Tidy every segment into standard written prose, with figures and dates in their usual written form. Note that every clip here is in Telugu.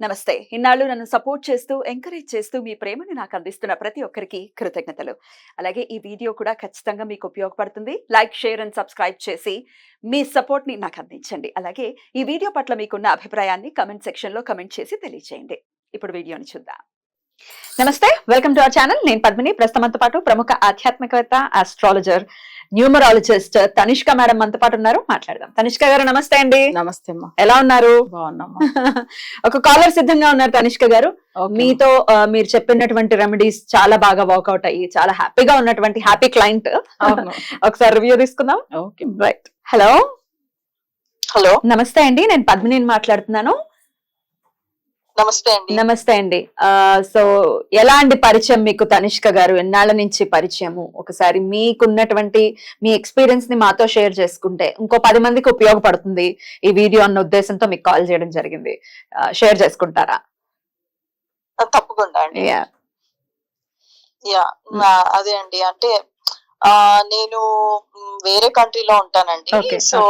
నమస్తే. ఇన్నాళ్ళు నన్ను సపోర్ట్ చేస్తూ, ఎంకరేజ్ చేస్తూ మీ ప్రేమని నాకు అందిస్తున్న ప్రతి ఒక్కరికి కృతజ్ఞతలు. అలాగే ఈ వీడియో కూడా ఖచ్చితంగా మీకు ఉపయోగపడుతుంది. లైక్, షేర్ అండ్ సబ్స్క్రైబ్ చేసి మీ సపోర్ట్‌ని నాకు అందించండి. అలాగే ఈ వీడియో పట్ల మీకున్న అభిప్రాయాన్ని కామెంట్ సెక్షన్‌లో కామెంట్ చేసి తెలియజేయండి. ఇప్పుడు వీడియోని చూద్దాం. నమస్తే, వెల్కమ్ టు అవర్ ఛానల్. నేను పద్మిని. ప్రస్తుతం మనతో పాటు ప్రముఖ ఆధ్యాత్మికవేత్త, ఆస్ట్రాలజర్, న్యూమరాలజిస్ట్ తనిష్క మేడం మనతో పాటు ఉన్నారు. మాట్లాడదాం. తనిష్క గారు నమస్తే అండి. నమస్తే అమ్మా. ఎలా ఉన్నారు? బాగున్నామ్మా. ఒక కాలర్ సిద్ధంగా ఉన్నారు తనిష్క గారు. మీతో మీరు చెప్పినటువంటి రెమెడీస్ చాలా బాగా వర్కౌట్ అయ్యి చాలా హ్యాపీగా ఉన్నటువంటి హ్యాపీ క్లయింట్. ఒకసారి రివ్యూ తీసుకుందాం. రైట్. హలో హలో, నమస్తే అండి. నేను పద్మిని మాట్లాడుతున్నాను. నమస్తే అండి. నమస్తే అండి. సో ఎలా అండి పరిచయం మీకు తనిష్క గారు? ఎన్నాళ్ళ నుంచి పరిచయము? ఒకసారి మీకున్నటువంటి మీ ఎక్స్పీరియన్స్ ని మాతో షేర్ చేసుకుంటే ఇంకో 10 మందికి ఉపయోగపడుతుంది ఈ వీడియో అన్న ఉద్దేశంతో మీకు కాల్ చేయడం జరిగింది. షేర్ చేసుకుంటారా? తప్పకుండా అండి. అదే అండి, అంటే నేను వేరే కంట్రీలో ఉంటానండి. సో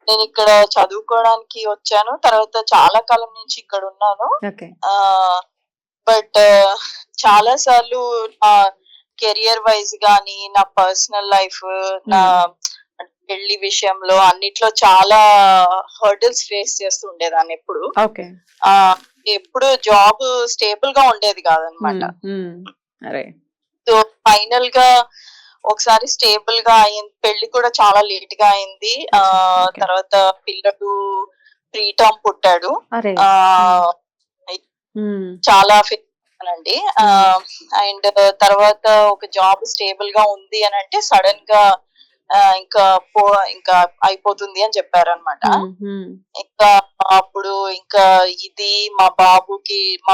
నేను ఇక్కడ చదువుకోవడానికి వచ్చాను. తర్వాత చాలా కాలం నుంచి ఇక్కడ ఉన్నాను. బట్ చాలా సార్లు కెరియర్ వైజ్ గానీ, నా పర్సనల్ లైఫ్, నా పెళ్లి విషయంలో అన్నిట్లో చాలా హర్డిల్స్ ఫేస్ చేస్తూ ఉండేదాన్ని. ఎప్పుడు జాబ్ స్టేబుల్ గా ఉండేది కాదనమాట. సో ఫైనల్ గా ఒకసారి స్టేబుల్ గా అయింది. పెళ్లి కూడా చాలా లేట్ గా అయింది. తర్వాత పిల్లడు ప్రీటర్మ్ పుట్టాడు. చాలా అండి. అండ్ తర్వాత ఒక జాబ్ స్టేబుల్ గా ఉంది అని అంటే సడన్ గా ఇంకా అయిపోతుంది అని చెప్పారనమాట. ఇంకా అప్పుడు ఇంకా ఇది మా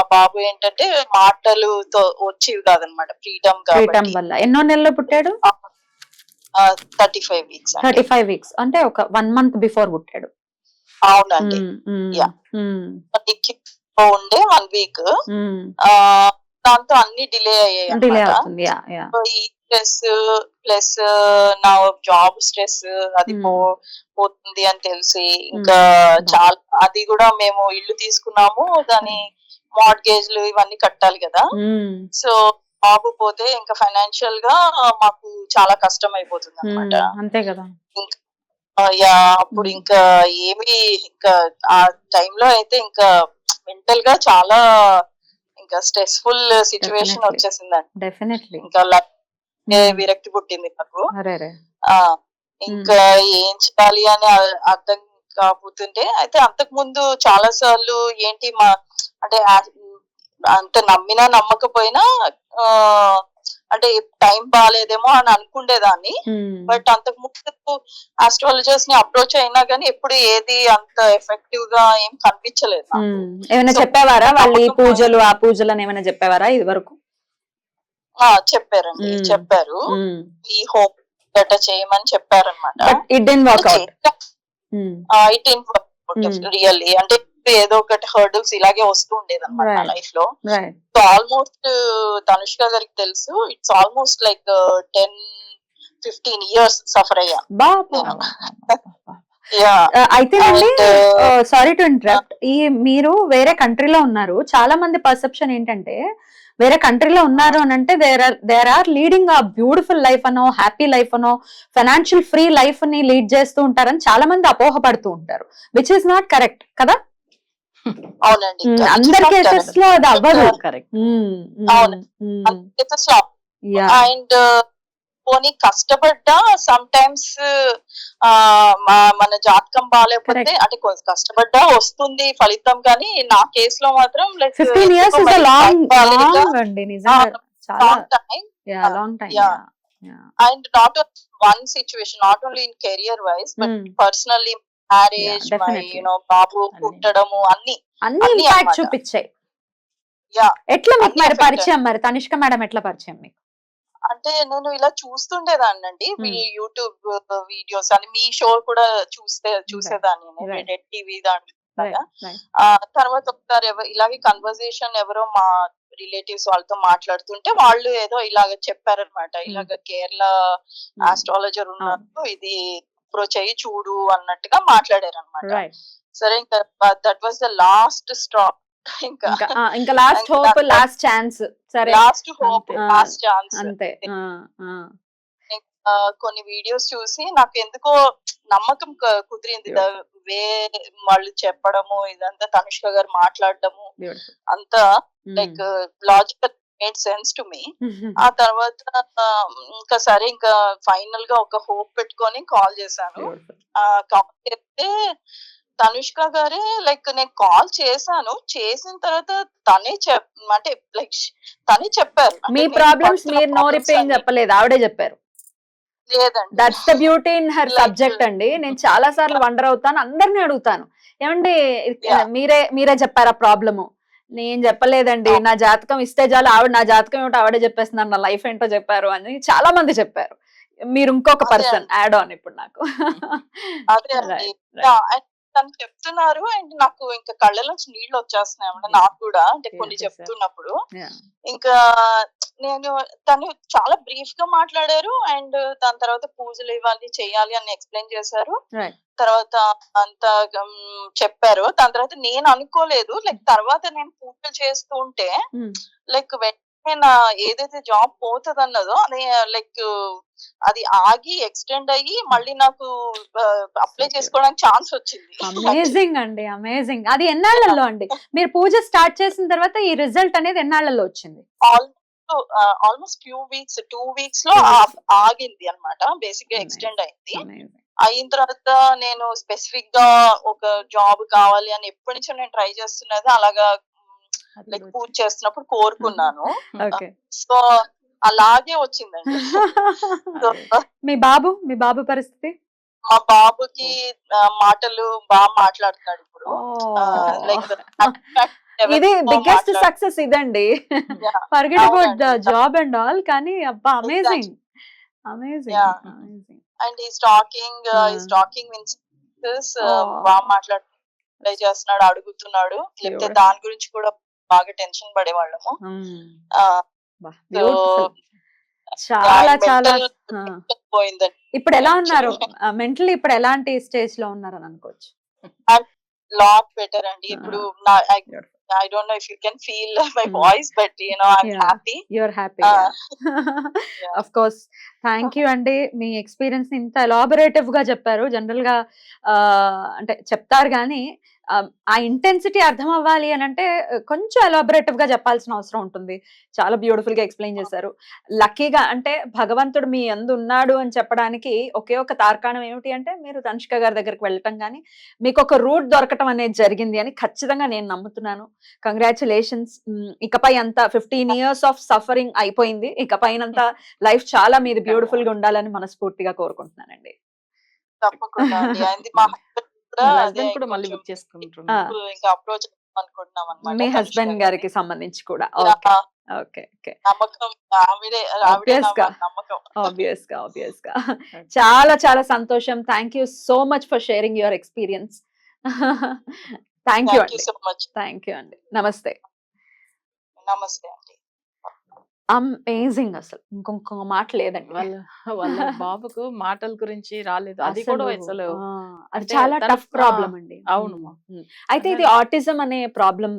బాబు ఏంటంటే మాటలుతో వచ్చేవి కాదనమాట. ఫ్రీడమ్ వల్ల. ఎన్నో నెలలు పుట్టాడు? 35 వీక్స్. 35 వీక్స్ అంటే ఒక 1 మంత్ బిఫోర్ పుట్టాడు. అవునండి. ఉండే 1 వీక్. దాంతో అన్ని డిలే అయ్యాయి. ప్లస్ నా జాబ్ స్ట్రెస్ అది పోతుంది అని తెలిసి ఇంకా చాలా, అది కూడా మేము ఇల్లు తీసుకున్నాము, దాని మార్ట్గేజ్లు ఇవన్నీ కట్టాలి కదా. సో బాబు పోతే ఇంకా ఫైనాన్షియల్ గా మాకు చాలా కష్టం అయిపోతుంది అనమాట. అంతే కదా. అప్పుడు ఇంకా ఇంకా ఆ టైంలో అయితే ఇంకా మెంటల్ గా చాలా ఇంకా స్ట్రెస్ఫుల్ సిచ్యువేషన్ వచ్చేసిందండి. ఇంకా విరక్తి పుట్టింది నాకు. ఇంకా ఏం చేయాలి అని అర్థం కాకపోతుంటే, అయితే అంతకు ముందు చాలా సార్లు ఏంటి అంటే అంత నమ్మినా నమ్మకపోయినా అంటే టైం బాగాలేదేమో అని అనుకుండేదాన్ని. బట్ అంతకు ముందు ఆస్ట్రాలజర్స్ ని అప్రోచ్ అయినా కానీ ఎప్పుడు ఏది అంత ఎఫెక్టివ్ గా ఏం కనిపించలేదు. ఏమైనా చెప్పేవారా వాళ్ళు? ఈ పూజలు ఆ పూజలు అని ఏమైనా చెప్పేవారా ఇది వరకు? చెప్పారండి, చెప్పారు. ఈ హోమ్ గట్ట చేయమని చెప్పారనమాట. It didn't work really. అంటే ఏదో ఒకటి హర్డల్స్ ఇలాగే వస్తూ ఉండేది అనమాట నా లైఫ్ లో. సో ఆల్మోస్ట్ తనుష్క గారికి తెలుసు, it's almost like 10-15 years suffer అయ్యా. అయితేనండి, సారీ టు ఇంటరప్ట్, మీరు వేరే కంట్రీలో ఉన్నారు. చాలా మంది పర్సెప్షన్ ఏంటంటే వేరే కంట్రీలో ఉన్నారు అని అంటే దేర్ ఆర్ లీడింగ్ ఆ బ్యూటిఫుల్ లైఫ్ అనో, హ్యాపీ లైఫ్ అనో, ఫైనాన్షియల్ ఫ్రీ లైఫ్ ని లీడ్ చేస్తూ ఉంటారని చాలా మంది అపోహపడుతూ ఉంటారు. విచ్ ఇస్ నాట్ కరెక్ట్ కదా. అవునండి, అందరి కేసెస్ లో అది అవ్వదు. అండ్ పోనీ కష్టపడ్డా సమ్ టైమ్స్ మన జాతకం బాగాలేకపోతే, అంటే కష్టపడ్డా వస్తుంది ఫలితం. కానీ నా కేసులో మాత్రం 15 years is a long అండి, నిజంగా చాలా long time. And not one situation, not only in career wise but personally, marriage, బాబు పుట్టడము అన్ని ఇంపాక్ట్ చూపించాయి. ఎట్లా మీకు మరి పరిచయం? మరి తనిష్క మేడం ఎట్లా పరిచయం మీకు? అంటే నేను ఇలా చూస్తుండేదాన్నండి, యూట్యూబ్ వీడియోస్ అని. మీ షో కూడా చూసేదాన్ని, రెడ్ టీవీ దాంట్లో. తర్వాత ఒకసారి ఇలాగే కన్వర్సేషన్ ఎవరో మా రిలేటివ్స్ వాళ్ళతో మాట్లాడుతుంటే వాళ్ళు ఏదో ఇలాగ చెప్పారనమాట. ఇలాగ కేరళ ఆస్ట్రాలజర్ ఉన్నారు, ఇది అప్రోచ్ అయ్యి చూడు అన్నట్టుగా మాట్లాడారు అనమాట. సరే, ఇంకా that was the last straw. ఇంకా ఇంకా లాస్ట్ హోప్, లాస్ట్ ఛాన్స్. సరే, లాస్ట్ హోప్, అంతే. Last chance. అంతే. కొన్ని వీడియోస్ చూసి నాకు ఎందుకో నమ్మకం కుదిరింది. వే వాళ్ళు చెప్పడము ఇదంతా, తనుష్క గారు మాట్లాడడము అంతా like logical made sense to me. ఆ తర్వాత ఇంకా సరే, ఇంకా ఫైనల్ గా ఒక హోప్ పెట్టుకొని కాల్ చేశాను. కాల్ చేస్తే తనుష్క గారే లైక్ నేను కాల్ చేశాను, చేసిన తర్వాత తనే అంటే లైక్ తనే చెప్పారు మీ ప్రాబ్లమ్స్ మీరు నో రిపేయింగ్ చెప్పలేదు, ఆవిడే చెప్పారు. లేదండి, that's the beauty in her subject అండి. నేను చాలా సార్లు వండర్ అవుతాను, అందరిని అడుగుతాను, ఏమండి మీరే చెప్పారా ప్రాబ్లము? నేను చెప్పలేదండి, నా జాతకం ఇస్తే చాలు, ఆవిడ నా జాతకం ఏమిటో ఆవిడే చెప్పేస్తున్నారు, నా లైఫ్ ఏంటో చెప్పారు అని చాలా మంది చెప్పారు. మీరు ఇంకొక పర్సన్ యాడ్ ఆన్ ఇప్పుడు నాకు. అదే తను చెప్తున్నారు అండ్ నాకు ఇంకా కళ్ళ నుంచి నీళ్ళు వచ్చేస్తున్నాయి అన్నమాట. నాకు కూడా అంటే కొన్ని చెప్తున్నప్పుడు ఇంకా నేను తను చాలా బ్రీఫ్ గా మాట్లాడారు అండ్ దాని తర్వాత పూజలు ఇవన్నీ చెయ్యాలి అని ఎక్స్ప్లెయిన్ చేశారు. తర్వాత అంత చెప్పారు. దాని తర్వాత నేను అనుకోలేదు, లైక్ తర్వాత నేను పూజలు చేస్తూ ఉంటే లైక్ నా ఏదైతే జాబ్ పోతుంది అన్నదో అది లైక్ అది ఆగి ఎక్స్టెండ్ అయ్యి మళ్ళీ నాకు అప్లై చేసుకోవడానికి ఛాన్స్ వచ్చింది. అమేజింగ్ అండి, అమేజింగ్. అది ఎన్నాళ్ళలో అండి మీరు పూజ స్టార్ట్ చేసిన తర్వాత ఈ రిజల్ట్ అనేది ఎన్నాళ్ళలో వచ్చింది? ఆల్మోస్ట్ 2 వీక్స్ లో ఆగింది అన్నమాట. బేసిక్ గా ఎక్స్టెండ్ అయింది. అయిన తర్వాత నేను స్పెసిఫిక్ గా ఒక జాబ్ కావాలి అని ఎప్పటి నుంచో నేను ట్రై చేస్తున్నది. అలాగా లైక్ పూజ చేస్తున్నప్పుడు కోరుకున్నాను. సో అలాగే వచ్చిందండి. మీ బాబు పరిస్థితి? మా బాబుకి మాటలు బాగా మాట్లాడుతున్నాడు ఇప్పుడు. లైక్ ఇది బిగ్గెస్ట్ సక్సెస్ ఇదండి. Forget about the job and all, కానీ అబ్బా amazing, amazing. And is talking means బాగా మాట్లాడు ట్రై చేస్తున్నాడు, అడుగుతున్నాడు. లేకపోతే దాని గురించి కూడా బాగా టెన్షన్ పడేవాళ్ళము. చాలా చాలా పోయిందండి. ఇప్పుడు ఎలా ఉన్నారు మెంటలీ? ఇప్పుడు ఎలాంటి స్టేజ్ లో ఉన్నారని అనుకోవచ్చు? లాట్ బెటర్ అండి. ఇప్పుడు I don't know if you can feel my voice, but you know I'm happy. You're happy. Of course. Thank you అండి. మీ ఎక్స్పీరియన్స్ ఇంత ఎలాబొరేటివ్ గా చెప్పారు. జనరల్ గా అంటే చెప్తారు కానీ ఆ ఇంటెన్సిటీ అర్థం అవ్వాలి అని అంటే కొంచెం ఎలాబొరేటివ్ గా చెప్పాల్సిన అవసరం ఉంటుంది. చాలా బ్యూటిఫుల్ గా ఎక్స్ప్లెయిన్ చేశారు. లక్కీగా అంటే భగవంతుడు మీ యందు ఉన్నాడు అని చెప్పడానికి ఒకే ఒక తార్కాణం ఏమిటి అంటే మీరు తనుష్క గారి దగ్గరికి వెళ్ళటం కానీ మీకు ఒక రూట్ దొరకటం అనేది జరిగింది అని ఖచ్చితంగా నేను నమ్ముతున్నాను. కంగ్రాచులేషన్స్. ఇకపై అంతా 15 years ఆఫ్ సఫరింగ్ అయిపోయింది. ఇకపైనంతా లైఫ్ చాలా మీది బ్యూటిఫుల్ గా ఉండాలని మనస్ఫూర్తిగా కోరుకుంటున్నానండి. తప్పకుండా మీ హస్బెండ్ గారికి సంబంధించి కూడా ఆబ్వియస్ గా చాలా చాలా సంతోషం. Thank you so much for sharing your experience. Thank you అండి. నమస్తే. నమస్తే అండి. అమేజింగ్. అసలు ఇంకొక మాట లేదండి. వాళ్ళ బాబుకు మాటల గురించి రాలేదు. అది కూడా అసలు అది చాలా టఫ్ ప్రాబ్లం అండి. అవును. అయితే ఇది ఆటిజం అనే ప్రాబ్లం.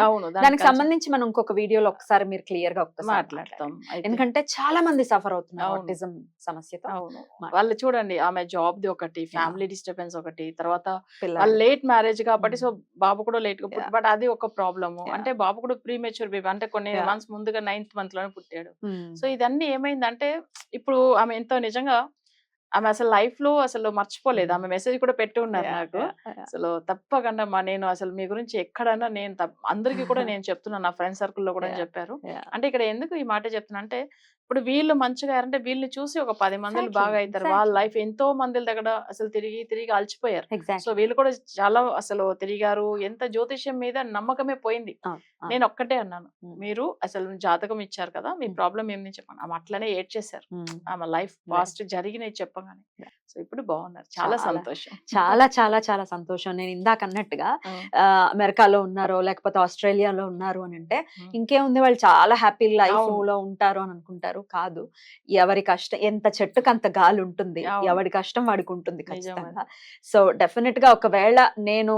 అవును, దానికి సంబంధించి మనం ఇంకొక వీడియోలో ఒకసారి మీరు క్లియర్ గా మాట్లాడతాం. ఎందుకంటే చాలా మంది సఫర్ అవుతున్నారు ఆటిజం సమస్యతో. అవును. వాళ్ళు చూడండి, ఆమె జాబ్ ది ఒకటి, ఫ్యామిలీ డిస్టర్బెన్స్ ఒకటి, తర్వాత వాళ్ళు లేట్ మ్యారేజ్ కాబట్టి సో బాబు కూడా లేట్ గా బట్ అది ఒక ప్రాబ్లమ్. అంటే బాబు కూడా ప్రీమెచ్యూర్ బేబీ, అంటే కొన్ని మంత్స్ ముందుగా 9th month లోనే పుట్టాడు. సో ఇదన్నీ ఏమైందంటే ఇప్పుడు ఆమె ఎంతో నిజంగా ఆమె అసలు లైఫ్ లో అసలు మర్చిపోలేదు. ఆమె మెసేజ్ కూడా పెట్టి ఉన్నారు నాకు. అసలు తప్పకుండా నేను అసలు మీ గురించి ఎక్కడన్నా నేను అందరికీ కూడా నేను చెప్తున్నాను, నా ఫ్రెండ్ సర్కిల్ లో కూడా చెప్పారు. అంటే ఇక్కడ ఎందుకు ఈ మాట చెప్తున్నా అంటే ఇప్పుడు వీళ్ళు మంచిగా అంటే వీళ్ళని చూసి ఒక 10 మందిలు బాగా అవుతారు. వాళ్ళ లైఫ్ ఎంతో మందిల దగ్గర అసలు తిరిగి అలసిపోయారు. సో వీళ్ళు కూడా చాలా అసలు తిరిగారు. ఎంత జ్యోతిష్యం మీద నమ్మకమే పోయింది. నేను ఒక్కటే అన్నాను, మీరు అసలు జాతకం ఇచ్చారు కదా, మీ ప్రాబ్లం ఏమి చెప్పాను. ఆమె అట్లనే ఏడ్ చేశారు. ఆమె లైఫ్ పాస్ట్ జరిగినవి చెప్పగానే. సో ఇప్పుడు బాగున్నారు. చాలా సంతోషం. చాలా చాలా చాలా సంతోషం. నేను ఇందాక అన్నట్టుగా అమెరికాలో ఉన్నారో లేకపోతే ఆస్ట్రేలియాలో ఉన్నారు అని అంటే ఇంకేముంది, వాళ్ళు చాలా హ్యాపీ లైఫ్ లో ఉంటారు అని అనుకుంటారు. అంటారు, కాదు. ఎవరి కష్టం, ఎంత చెట్టుకు అంత గాలి ఉంటుంది, అవును. ఎవరి కష్టం వాడికి ఉంటుంది నిజం ఖచ్చితంగా. సో డెఫినెట్ గా ఒకవేళ నేను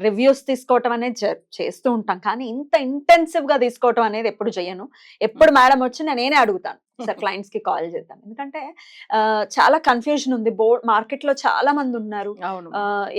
రివ్యూస్ తీసుకోవటం అనేది చేస్తూ ఉంటాం, కానీ ఇంత ఇంటెన్సివ్ గా తీసుకోవటం అనేది ఎప్పుడు చేయను. ఎప్పుడు మేడం వచ్చినా నేనే అడుగుతాను, సార్ క్లయింట్స్ కి కాల్ చేద్దాం, ఎందుకంటే చాలా కన్ఫ్యూజన్ ఉంది. మార్కెట్ లో చాలా మంది ఉన్నారు. అవును.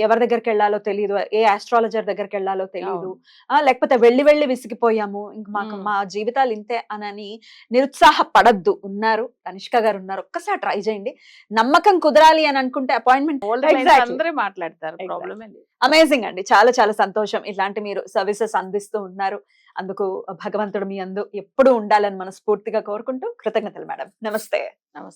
ఎవరి దగ్గరికి వెళ్ళాలో తెలియదు, ఏ ఆస్ట్రాలజర్ దగ్గరికి వెళ్ళాలో తెలియదు, అవును. లేకపోతే వెళ్ళి విసిగిపోయాము, ఇంక మాకు మా జీవితాలు ఇంతే అని నిరుత్సాహపడద్దు. ఉన్నారు, తనిష్క గారు ఉన్నారు, ఒక్కసారి ట్రై చేయండి. నమ్మకం కుదరాలి అని అనుకుంటే అపాయింట్మెంట్. ఓల్డ్ క్లయింట్స్ అందరూ మాట్లాడతారు, Exactly. ప్రాబ్లమే లేదు. అమేజింగ్ అండి, చాలా చాలా సంతోషం ఇలాంటి మీరు సర్వీసెస్ అందిస్తూ ఉన్నారు. అందుకు భగవంతుడు మీ అందు ఎప్పుడు ఉండాలని మనస్ఫూర్తిగా కోరుకుంటూ కృతజ్ఞతలు మేడం. నమస్తే. నమస్తే.